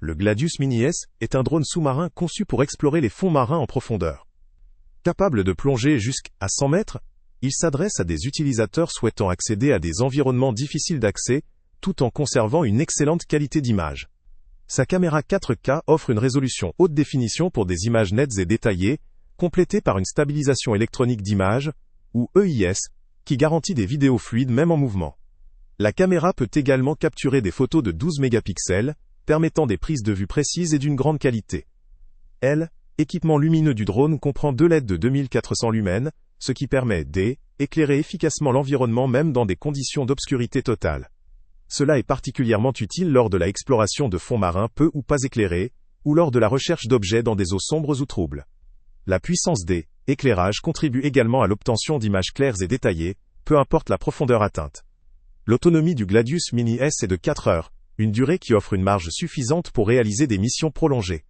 Le Gladius Mini-S est un drone sous-marin conçu pour explorer les fonds marins en profondeur. Capable de plonger jusqu'à 100 mètres, il s'adresse à des utilisateurs souhaitant accéder à des environnements difficiles d'accès, tout en conservant une excellente qualité d'image. Sa caméra 4K offre une résolution haute définition pour des images nettes et détaillées, complétée par une stabilisation électronique d'image, ou EIS, qui garantit des vidéos fluides même en mouvement. La caméra peut également capturer des photos de 12 mégapixels, permettant des prises de vue précises et d'une grande qualité. L'équipement lumineux du drone comprend 2 LED de 2400 lumens, ce qui permet d'éclairer efficacement l'environnement même dans des conditions d'obscurité totale. Cela est particulièrement utile lors de l'exploration de fonds marins peu ou pas éclairés, ou lors de la recherche d'objets dans des eaux sombres ou troubles. La puissance d'éclairage contribue également à l'obtention d'images claires et détaillées, peu importe la profondeur atteinte. L'autonomie du Gladius Mini-S est de 4 heures, une durée qui offre une marge suffisante pour réaliser des missions prolongées.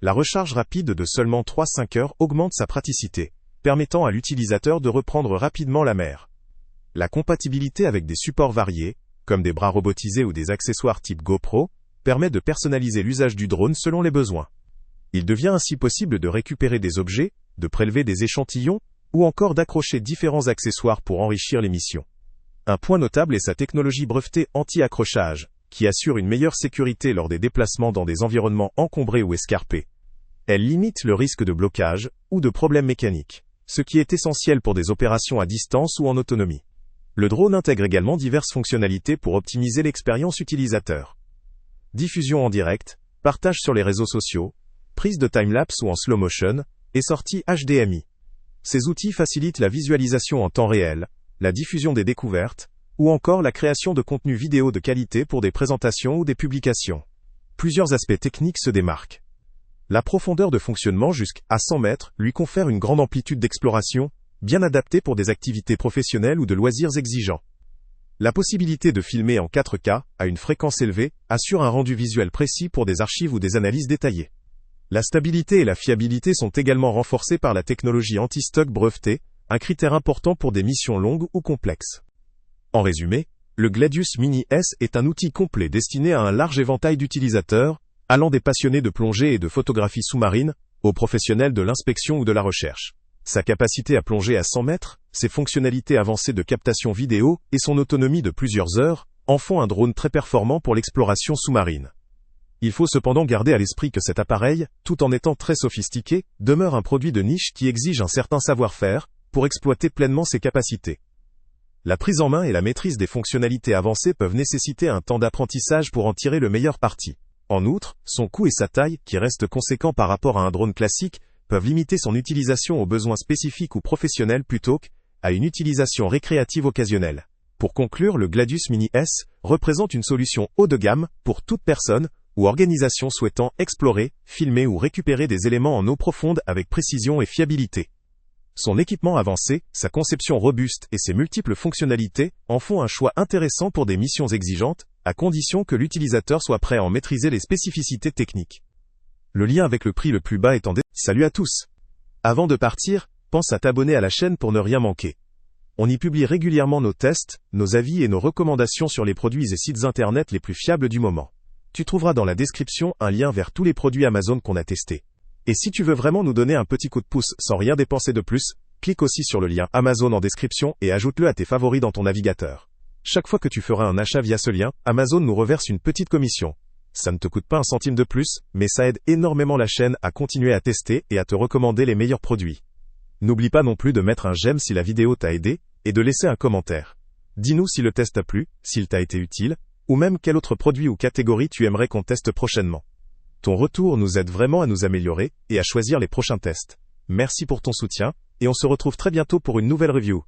La recharge rapide de seulement 3-5 heures augmente sa praticité, permettant à l'utilisateur de reprendre rapidement la mer. La compatibilité avec des supports variés, comme des bras robotisés ou des accessoires type GoPro, permet de personnaliser l'usage du drone selon les besoins. Il devient ainsi possible de récupérer des objets, de prélever des échantillons, ou encore d'accrocher différents accessoires pour enrichir les missions. Un point notable est sa technologie brevetée anti-accrochage, qui assure une meilleure sécurité lors des déplacements dans des environnements encombrés ou escarpés. Elle limite le risque de blocage ou de problèmes mécaniques, ce qui est essentiel pour des opérations à distance ou en autonomie. Le drone intègre également diverses fonctionnalités pour optimiser l'expérience utilisateur. Diffusion en direct, partage sur les réseaux sociaux, prise de time-lapse ou en slow motion, et sortie HDMI. Ces outils facilitent la visualisation en temps réel, la diffusion des découvertes, ou encore la création de contenus vidéo de qualité pour des présentations ou des publications. Plusieurs aspects techniques se démarquent. La profondeur de fonctionnement jusqu'à 100 mètres lui confère une grande amplitude d'exploration, bien adaptée pour des activités professionnelles ou de loisirs exigeants. La possibilité de filmer en 4K, à une fréquence élevée, assure un rendu visuel précis pour des archives ou des analyses détaillées. La stabilité et la fiabilité sont également renforcées par la technologie anti-stock brevetée, un critère important pour des missions longues ou complexes. En résumé, le Gladius Mini-S est un outil complet destiné à un large éventail d'utilisateurs, allant des passionnés de plongée et de photographie sous-marine, aux professionnels de l'inspection ou de la recherche. Sa capacité à plonger à 100 mètres, ses fonctionnalités avancées de captation vidéo et son autonomie de plusieurs heures en font un drone très performant pour l'exploration sous-marine. Il faut cependant garder à l'esprit que cet appareil, tout en étant très sophistiqué, demeure un produit de niche qui exige un certain savoir-faire pour exploiter pleinement ses capacités. La prise en main et la maîtrise des fonctionnalités avancées peuvent nécessiter un temps d'apprentissage pour en tirer le meilleur parti. En outre, son coût et sa taille, qui restent conséquents par rapport à un drone classique, peuvent limiter son utilisation aux besoins spécifiques ou professionnels plutôt qu'à une utilisation récréative occasionnelle. Pour conclure, le Gladius Mini-S représente une solution haut de gamme pour toute personne ou organisation souhaitant explorer, filmer ou récupérer des éléments en eau profonde avec précision et fiabilité. Son équipement avancé, sa conception robuste et ses multiples fonctionnalités en font un choix intéressant pour des missions exigeantes, à condition que l'utilisateur soit prêt à en maîtriser les spécificités techniques. Le lien avec le prix le plus bas est en description. Salut à tous! Avant de partir, pense à t'abonner à la chaîne pour ne rien manquer. On y publie régulièrement nos tests, nos avis et nos recommandations sur les produits et sites internet les plus fiables du moment. Tu trouveras dans la description un lien vers tous les produits Amazon qu'on a testés. Et si tu veux vraiment nous donner un petit coup de pouce sans rien dépenser de plus, clique aussi sur le lien Amazon en description et ajoute-le à tes favoris dans ton navigateur. Chaque fois que tu feras un achat via ce lien, Amazon nous reverse une petite commission. Ça ne te coûte pas un centime de plus, mais ça aide énormément la chaîne à continuer à tester et à te recommander les meilleurs produits. N'oublie pas non plus de mettre un j'aime si la vidéo t'a aidé, et de laisser un commentaire. Dis-nous si le test t'a plu, s'il t'a été utile, ou même quel autre produit ou catégorie tu aimerais qu'on teste prochainement. Ton retour nous aide vraiment à nous améliorer et à choisir les prochains tests. Merci pour ton soutien, et on se retrouve très bientôt pour une nouvelle review.